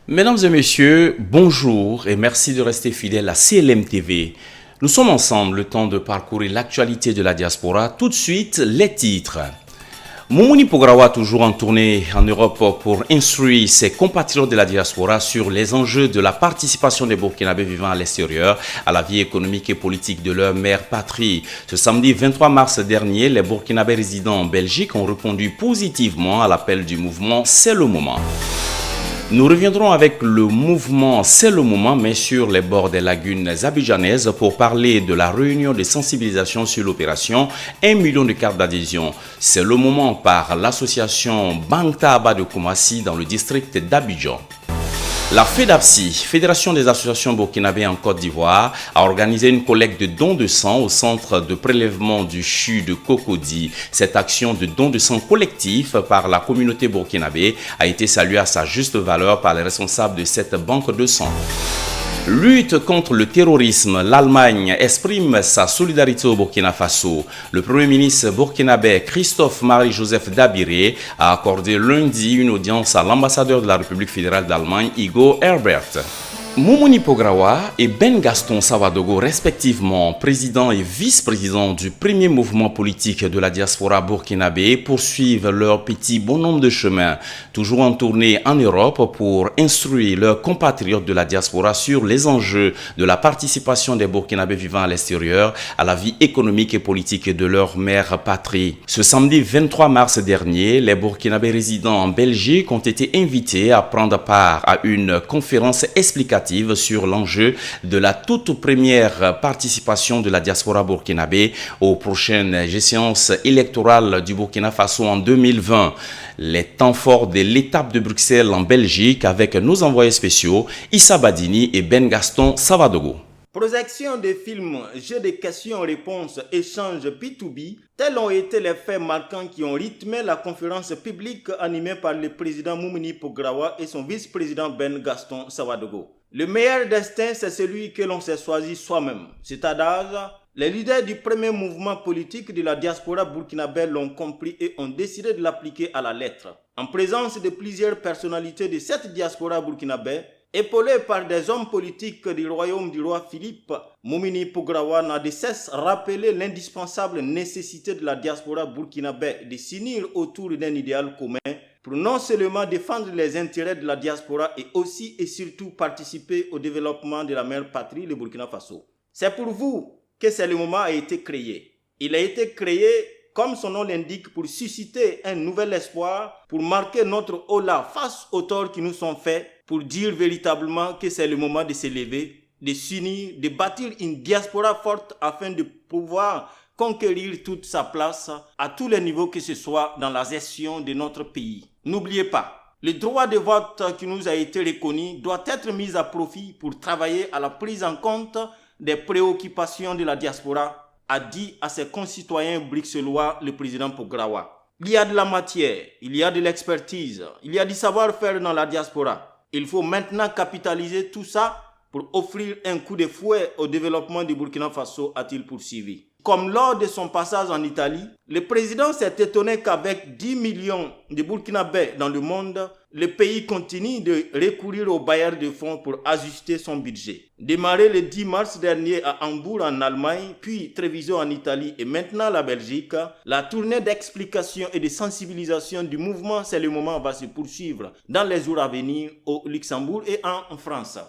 Mesdames et messieurs, bonjour et merci de rester fidèles à CLM TV. Nous sommes ensemble le temps de parcourir l'actualité de la diaspora. Tout de suite, les titres. Moumouni Pograwa, toujours en tournée en Europe pour instruire ses compatriotes de la diaspora sur les enjeux de la participation des Burkinabés vivant à l'extérieur à la vie économique et politique de leur mère patrie. Ce samedi 23 mars dernier, les Burkinabés résidant en Belgique ont répondu positivement à l'appel du mouvement C'est le moment. Nous reviendrons avec le mouvement C'est le moment, mais sur les bords des lagunes abidjanaises pour parler de la réunion de sensibilisation sur l'opération 1 million de cartes d'adhésion. C'est le moment par l'association Bantaba de Koumassi dans le district d'Abidjan. La FEDAPSI, Fédération des associations burkinabées en Côte d'Ivoire, a organisé une collecte de dons de sang au centre de prélèvement du CHU de Cocody. Cette action de don de sang collectif par la communauté burkinabé a été saluée à sa juste valeur par les responsables de cette banque de sang. Lutte contre le terrorisme, l'Allemagne exprime sa solidarité au Burkina Faso. Le Premier ministre burkinabé Christophe-Marie-Joseph Dabiré a accordé lundi une audience à l'ambassadeur de la République fédérale d'Allemagne, Igor Herbert. Moumouni Pograwa et Ben Gaston Savadogo, respectivement président et vice-président du premier mouvement politique de la diaspora burkinabé, poursuivent leur petit bonhomme de chemin, toujours en tournée en Europe pour instruire leurs compatriotes de la diaspora sur les enjeux de la participation des Burkinabés vivant à l'extérieur à la vie économique et politique de leur mère patrie. Ce samedi 23 mars dernier, les Burkinabés résidant en Belgique ont été invités à prendre part à une conférence explicative sur l'enjeu de la toute première participation de la diaspora burkinabé aux prochaines échéances électorales du Burkina Faso en 2020. Les temps forts de l'étape de Bruxelles en Belgique avec nos envoyés spéciaux Issa Badini et Ben Gaston Savadogo. Projection des films, jeux de questions-réponses, échanges B2B, tels ont été les faits marquants qui ont rythmé la conférence publique animée par le président Moumouni Pograwa et son vice-président Ben Gaston Savadogo. Le meilleur destin, c'est celui que l'on s'est choisi soi-même. C'est-à-dire, les leaders du premier mouvement politique de la diaspora burkinabé l'ont compris et ont décidé de l'appliquer à la lettre. En présence de plusieurs personnalités de cette diaspora burkinabé, épaulé par des hommes politiques du royaume du roi Philippe, Moumouni Pograwa n'a de cesse rappeler l'indispensable nécessité de la diaspora burkinabé de s'unir autour d'un idéal commun pour non seulement défendre les intérêts de la diaspora et aussi et surtout participer au développement de la mère patrie, le Burkina Faso. C'est pour vous que C'est le moment a été créé. Il a été créé, comme son nom l'indique, pour susciter un nouvel espoir, pour marquer notre holà face aux torts qui nous sont faits, pour dire véritablement que c'est le moment de s'élever, de s'unir, de bâtir une diaspora forte afin de pouvoir conquérir toute sa place à tous les niveaux que ce soit dans la gestion de notre pays. N'oubliez pas, le droit de vote qui nous a été reconnu doit être mis à profit pour travailler à la prise en compte des préoccupations de la diaspora, a dit à ses concitoyens bruxellois le président Pograwa. Il y a de la matière, il y a de l'expertise, il y a du savoir-faire dans la diaspora. Il faut maintenant capitaliser tout ça pour offrir un coup de fouet au développement du Burkina Faso, a-t-il poursuivi. Comme lors de son passage en Italie, le président s'est étonné qu'avec 10 millions de Burkinabés dans le monde, le pays continue de recourir aux bailleurs de fonds pour ajuster son budget. Démarré le 10 mars dernier à Hambourg en Allemagne, puis Treviso en Italie et maintenant la Belgique, la tournée d'explication et de sensibilisation du mouvement C'est le moment va se poursuivre dans les jours à venir au Luxembourg et en France.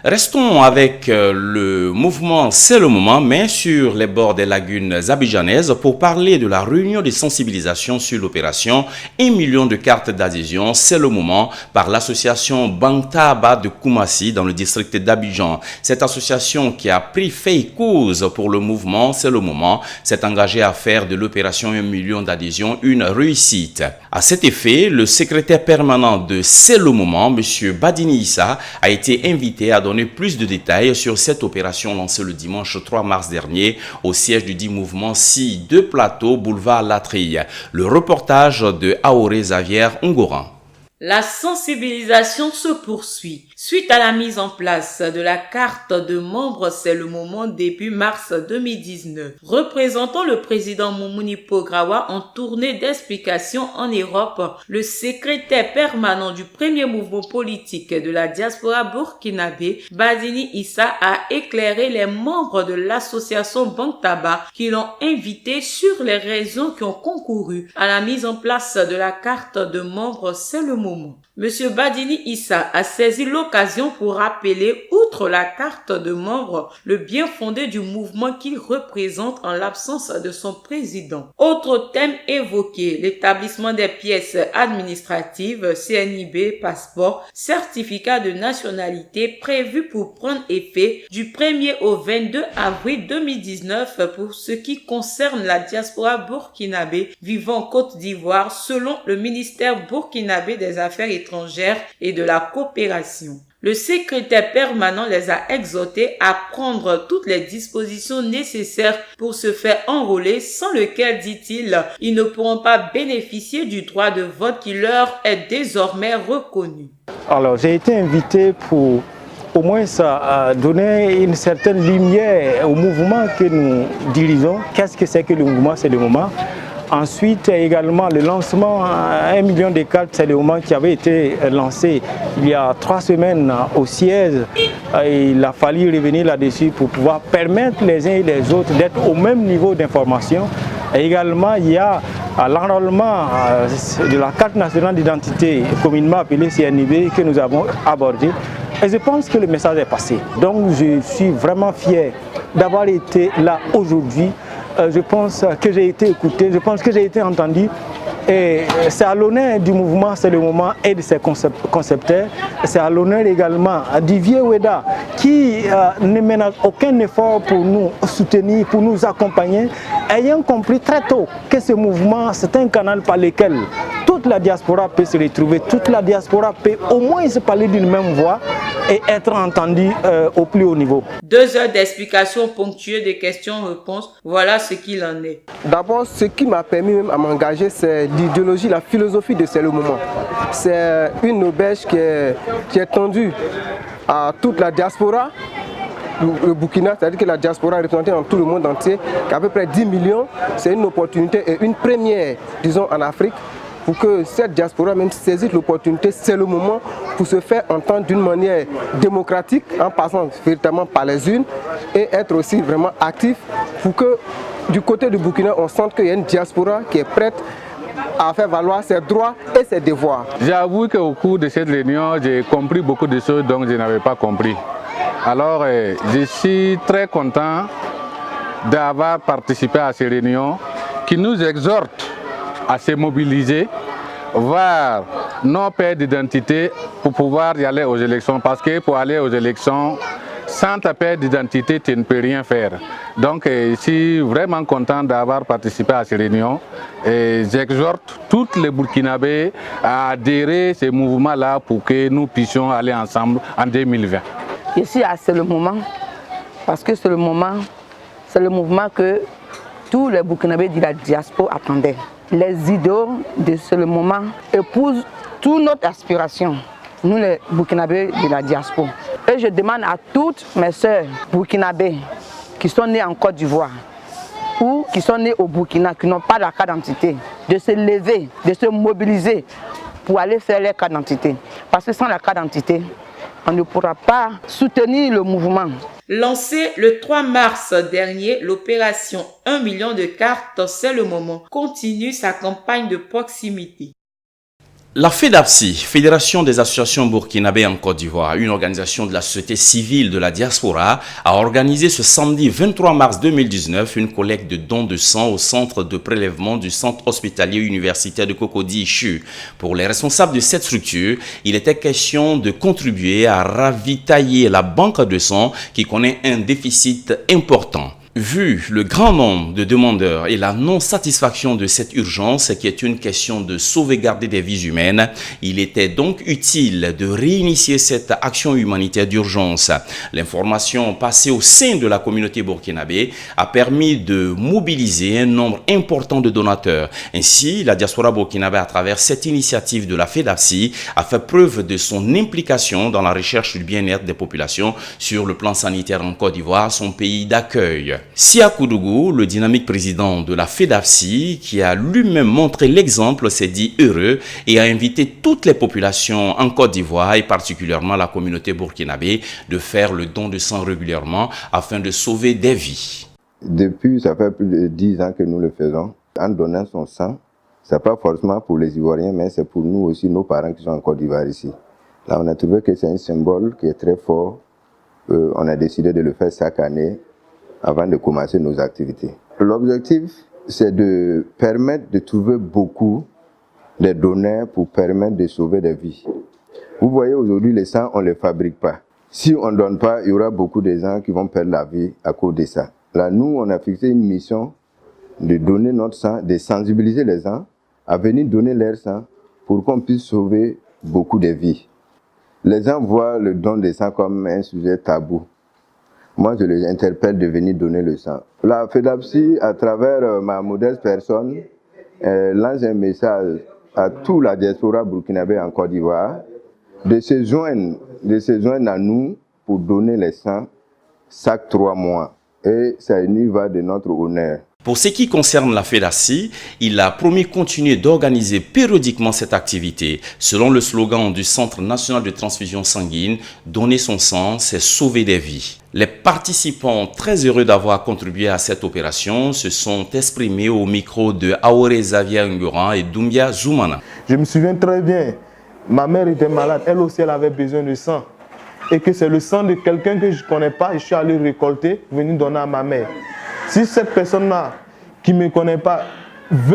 Restons avec le mouvement C'est le moment, mais sur les bords des lagunes abidjanaises pour parler de la réunion de sensibilisation sur l'opération 1 million de cartes d'adhésion C'est le moment par l'association Bantaba de Koumassi dans le district d'Abidjan. Cette association qui a pris fait et cause pour le mouvement C'est le moment s'est engagée à faire de l'opération 1 million d'adhésion une réussite. À cet effet, le secrétaire permanent de C'est le moment, M. Badini Issa, a été invité à donner plus de détails sur cette opération lancée le dimanche 3 mars dernier au siège du dit mouvement SI de Plateau, boulevard Latrille. Le reportage de Aoré Xavier Ongoran. La sensibilisation se poursuit. Suite à la mise en place de la carte de membres, c'est le moment début mars 2019. Représentant le président Moumouni Pograwa en tournée d'explication en Europe, le secrétaire permanent du premier mouvement politique de la diaspora burkinabé, Badini Issa, a éclairé les membres de l'association Bantaba qui l'ont invité sur les raisons qui ont concouru à la mise en place de la carte de membres. C'est le moment. Monsieur Badini Issa a saisi l'occasion pour rappeler, outre la carte de membre, le bien fondé du mouvement qu'il représente en l'absence de son président. Autre thème évoqué, l'établissement des pièces administratives, CNIB, passeport, certificat de nationalité prévu pour prendre effet du 1er au 22 avril 2019 pour ce qui concerne la diaspora burkinabé vivant en Côte d'Ivoire selon le ministère burkinabé des Affaires étrangères et de la coopération. Le secrétaire permanent les a exhortés à prendre toutes les dispositions nécessaires pour se faire enrôler, sans lequel, dit-il, ils ne pourront pas bénéficier du droit de vote qui leur est désormais reconnu. Alors, j'ai été invité pour au moins donner une certaine lumière au mouvement que nous dirigeons. Qu'est-ce que c'est que le mouvement? C'est le moment. Ensuite, également, le lancement à 1 million de cartes, c'est le moment qui avait été lancé il y a 3 semaines au siège. Il a fallu revenir là-dessus pour pouvoir permettre les uns et les autres d'être au même niveau d'information. Et également, il y a l'enrôlement de la carte nationale d'identité, communément appelée CNIB, que nous avons abordé. Et je pense que le message est passé. Donc, je suis vraiment fier d'avoir été là aujourd'hui. Je pense que j'ai été écouté, je pense que j'ai été entendu. Et c'est à l'honneur du mouvement, c'est le moment, et de ses concepteurs. C'est à l'honneur également du vieux Oueda qui ne ménage aucun effort pour nous soutenir, pour nous accompagner, ayant compris très tôt que ce mouvement, c'est un canal par lequel toute la diaspora peut se retrouver, toute la diaspora peut au moins se parler d'une même voix et être entendue au plus haut niveau. 2 heures d'explications ponctuées de questions-réponses, voilà ce qu'il en est. D'abord, ce qui m'a permis même à m'engager, c'est l'idéologie, la philosophie de C'est le moment. C'est une auberge qui est tendue à toute la diaspora. Le Burkina, c'est-à-dire que la diaspora est représentée dans tout le monde entier, qu'à peu près 10 millions, c'est une opportunité et une première, disons, en Afrique, pour que cette diaspora même saisisse l'opportunité, c'est le moment pour se faire entendre d'une manière démocratique, en passant véritablement par les urnes, et être aussi vraiment actif pour que du côté du Burkina, on sente qu'il y a une diaspora qui est prête à faire valoir ses droits et ses devoirs. J'avoue qu'au cours de cette réunion, j'ai compris beaucoup de choses dont je n'avais pas compris. Alors, je suis très content d'avoir participé à ces réunions qui nous exhortent à se mobiliser vers nos paires d'identité pour pouvoir y aller aux élections. Parce que pour aller aux élections, sans ta paire d'identité, tu ne peux rien faire. Donc, je suis vraiment content d'avoir participé à ces réunions et j'exhorte tous les Burkinabés à adhérer à ces mouvements-là pour que nous puissions aller ensemble en 2020. Ici, c'est le moment, parce que c'est le moment, c'est le mouvement que tous les Burkinabés de la diaspora attendaient. Les idéaux de ce moment épousent toute notre aspiration, nous les Burkinabés de la diaspora. Et je demande à toutes mes sœurs burkinabés qui sont nées en Côte d'Ivoire ou qui sont nées au Burkina, qui n'ont pas la carte d'identité, de se lever, de se mobiliser pour aller faire leur carte d'identité. Parce que sans la carte d'identité, on ne pourra pas soutenir le mouvement. Lancée le 3 mars dernier, l'opération 1 million de cartes, c'est le moment, continue sa campagne de proximité. La FEDAPSI, Fédération des associations burkinabées en Côte d'Ivoire, une organisation de la société civile de la diaspora, a organisé ce samedi 23 mars 2019 une collecte de dons de sang au centre de prélèvement du centre hospitalier universitaire de Cocody-Ichu. Pour les responsables de cette structure, il était question de contribuer à ravitailler la banque de sang qui connaît un déficit important. Vu le grand nombre de demandeurs et la non-satisfaction de cette urgence, qui est une question de sauvegarder des vies humaines, il était donc utile de réinitier cette action humanitaire d'urgence. L'information passée au sein de la communauté burkinabé a permis de mobiliser un nombre important de donateurs. Ainsi, la diaspora burkinabé, à travers cette initiative de la FEDAPSI, a fait preuve de son implication dans la recherche du bien-être des populations sur le plan sanitaire en Côte d'Ivoire, son pays d'accueil. Sia Koudougou, le dynamique président de la FEDAPSI, qui a lui-même montré l'exemple, s'est dit heureux et a invité toutes les populations en Côte d'Ivoire et particulièrement la communauté burkinabé de faire le don de sang régulièrement afin de sauver des vies. Depuis, ça fait plus de 10 ans que nous le faisons. En donnant son sang, ce n'est pas forcément pour les Ivoiriens, mais c'est pour nous aussi, nos parents qui sont en Côte d'Ivoire ici. Là, on a trouvé que c'est un symbole qui est très fort. On a décidé de le faire chaque année avant de commencer nos activités. L'objectif, c'est de permettre de trouver beaucoup de donneurs pour permettre de sauver des vies. Vous voyez, aujourd'hui, les sangs, on ne les fabrique pas. Si on ne donne pas, il y aura beaucoup de gens qui vont perdre la vie à cause de ça. Là, nous, on a fixé une mission de donner notre sang, de sensibiliser les gens à venir donner leur sang pour qu'on puisse sauver beaucoup de vies. Les gens voient le don de sang comme un sujet tabou. Moi, je les interpelle de venir donner le sang. La FEDAPSI, à travers ma modeste personne, lance un message à toute la diaspora burkinabé en Côte d'Ivoire de se joindre à nous pour donner le sang chaque 3 mois. Et ça y va de notre honneur. Pour ce qui concerne la FEDAPSI, il a promis continuer d'organiser périodiquement cette activité. Selon le slogan du Centre national de transfusion sanguine, donner son sang, c'est sauver des vies. Les participants, très heureux d'avoir contribué à cette opération, se sont exprimés au micro de Aore Xavier Nguran et Doumbia Zoumana. Je me souviens très bien, ma mère était malade, elle aussi elle avait besoin de sang. Et que c'est le sang de quelqu'un que je ne connais pas, et je suis allé récolter, venir donner à ma mère. Si cette personne-là, qui ne me connaît pas,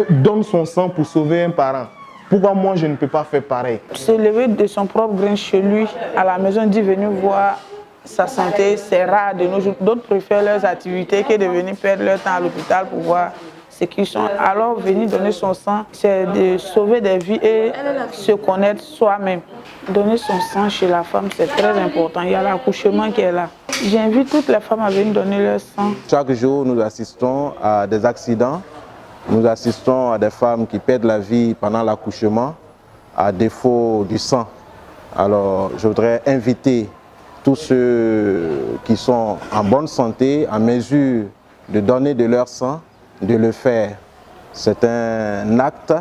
donne son sang pour sauver un parent, pourquoi moi je ne peux pas faire pareil? Se lever de son propre grain chez lui, à la maison, dit venir voir sa santé, c'est rare de nos jours. D'autres préfèrent leurs activités que de venir perdre leur temps à l'hôpital pour voir ce qu'ils sont. Alors venir donner son sang, c'est de sauver des vies et se connaître soi-même. Donner son sang chez la femme, c'est très important. Il y a l'accouchement qui est là. J'invite toutes les femmes à venir donner leur sang. Chaque jour, nous assistons à des accidents. Nous assistons à des femmes qui perdent la vie pendant l'accouchement à défaut du sang. Alors, je voudrais inviter tous ceux qui sont en bonne santé, en mesure de donner de leur sang, de le faire. C'est un acte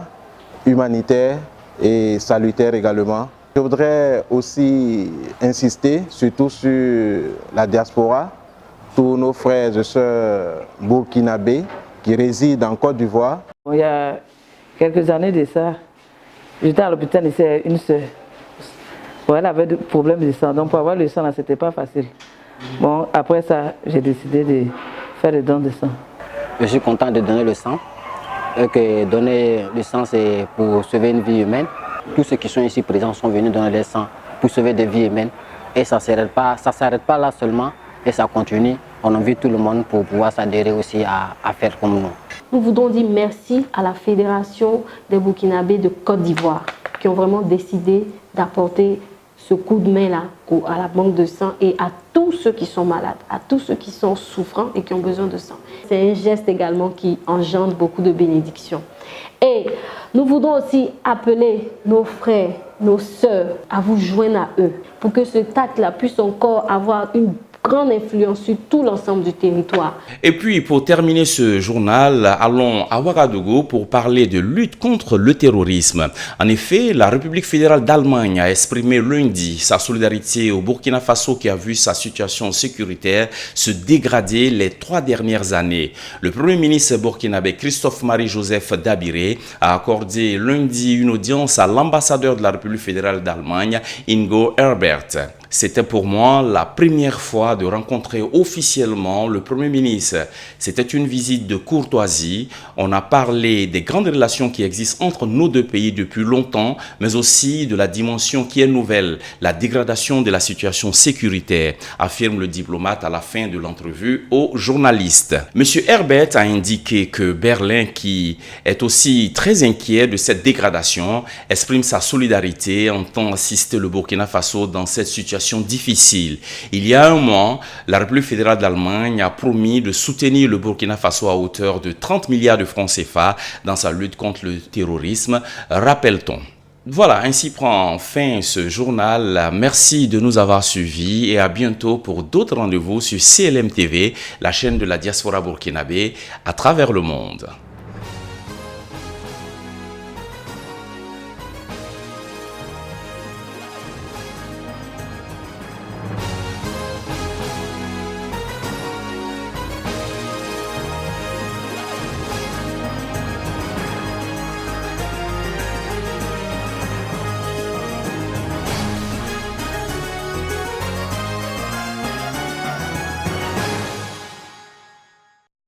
humanitaire et salutaire également. Je voudrais aussi insister surtout sur la diaspora, tous nos frères et sœurs burkinabés qui résident en Côte d'Ivoire. Il y a quelques années de ça, j'étais à l'hôpital ici, une sœur. Bon, elle avait des problèmes de sang, donc pour avoir le sang, ce n'était pas facile. Bon, après ça, j'ai décidé de faire le don de sang. Je suis content de donner le sang. Que donner le sang, c'est pour sauver une vie humaine. Tous ceux qui sont ici présents sont venus donner leur sang pour sauver des vies humaines. Et ça ne s'arrête pas là seulement, et ça continue. On invite tout le monde pour pouvoir s'adhérer aussi à faire comme nous. Nous voudrons dire merci à la Fédération des Burkinabés de Côte d'Ivoire qui ont vraiment décidé d'apporter ce coup de main-là à la banque de sang et à tous ceux qui sont malades, à tous ceux qui sont souffrants et qui ont besoin de sang. C'est un geste également qui engendre beaucoup de bénédictions. Et nous voudrons aussi appeler nos frères, nos sœurs à vous joindre à eux pour que cet acte-là puisse encore avoir une grande influence sur tout l'ensemble du territoire. Et puis, pour terminer ce journal, allons à Ouagadougou pour parler de lutte contre le terrorisme. En effet, la République fédérale d'Allemagne a exprimé lundi sa solidarité au Burkina Faso qui a vu sa situation sécuritaire se dégrader les 3 dernières années. Le Premier ministre burkinabé Christophe-Marie-Joseph Dabiré a accordé lundi une audience à l'ambassadeur de la République fédérale d'Allemagne, Ingo Herbert. C'était pour moi la première fois de rencontrer officiellement le Premier ministre. C'était une visite de courtoisie. On a parlé des grandes relations qui existent entre nos deux pays depuis longtemps, mais aussi de la dimension qui est nouvelle, la dégradation de la situation sécuritaire, affirme le diplomate à la fin de l'entrevue aux journalistes. Monsieur Herbert a indiqué que Berlin, qui est aussi très inquiet de cette dégradation, exprime sa solidarité, entend assister le Burkina Faso dans cette situation difficile. Il y a un mois, la République fédérale d'Allemagne a promis de soutenir le Burkina Faso à hauteur de 30 milliards de francs CFA dans sa lutte contre le terrorisme, rappelle-t-on. Voilà, ainsi prend fin ce journal. Merci de nous avoir suivis et à bientôt pour d'autres rendez-vous sur CLM TV, la chaîne de la diaspora burkinabé à travers le monde.